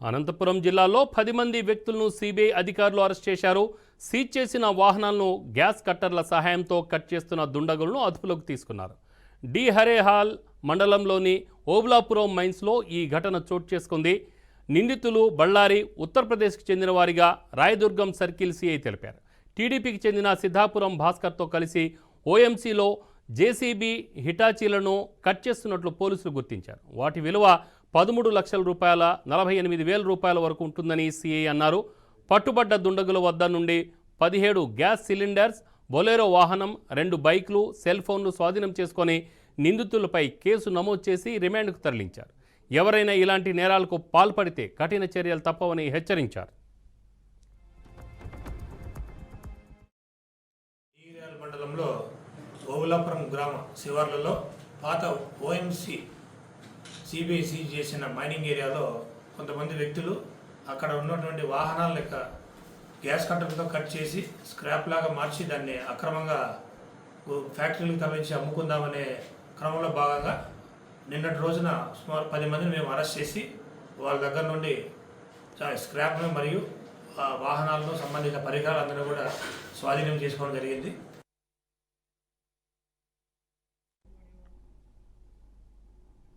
అనంతపురం జిల్లాలో 10 మంది వ్యక్తులను సిబిఐ అధికారులు అరెస్ట్ చేశారు. సీజ్ చేసిన వాహనాలను గ్యాస్ కట్టర్ల సహాయంతో కట్ చేస్తున్న దుండగులను అదుపులోకి తీసుకున్నారు. డి హరేహాల్ మండలంలోని ఓబులాపురం మైన్స్లో ఈ ఘటన చోటు చేసుకుంది. నిందితులు బళ్ళారి, ఉత్తరప్రదేశ్కి చెందిన వారిగా రాయదుర్గం సర్కిల్ సిఐ తెలిపారు. టీడీపీకి చెందిన సిద్ధాపురం భాస్కర్తో కలిసి ఓఎంసీలో జేసీబీ హిటాచీలను కట్ చేస్తున్నట్లు పోలీసులు గుర్తించారు. వాటి విలువ 13 లక్షల రూపాయల 48,000 రూపాయల వరకు ఉంటుందని సిఐ అన్నారు. పట్టుబడ్డ దుండగుల వద్ద నుండి 17 గ్యాస్ సిలిండర్స్, బొలెరో వాహనం, 2 బైక్లు, సెల్ ఫోన్లు స్వాధీనం చేసుకొని నిందితులపై కేసు నమోదు చేసి రిమాండ్కు తరలించారు. ఎవరైనా ఇలాంటి నేరాలకు పాల్పడితే కఠిన చర్యలు తప్పవని హెచ్చరించారు. మండలంలో ఓబులాపురం గ్రామ శివార్లలో పాత ఓఎంసీ సిబిఐ సీజ్ చేసిన మైనింగ్ ఏరియాలో కొంతమంది వ్యక్తులు అక్కడ ఉన్నటువంటి వాహనాల లెక్క గ్యాస్ కట్టర్లతో కట్ చేసి స్క్రాప్ లాగా మార్చి దాన్ని అక్రమంగా ఫ్యాక్టరీలకు తరలించి అమ్ముకుందామనే క్రమంలో భాగంగా నిన్నటి రోజున సుమారు 10 మందిని మేము అరెస్ట్ చేసి వాళ్ళ దగ్గర నుండి స్క్రాప్ను మరియు వాహనాలను సంబంధించిన పరికరాలందరూ కూడా స్వాధీనం చేసుకోవడం జరిగింది.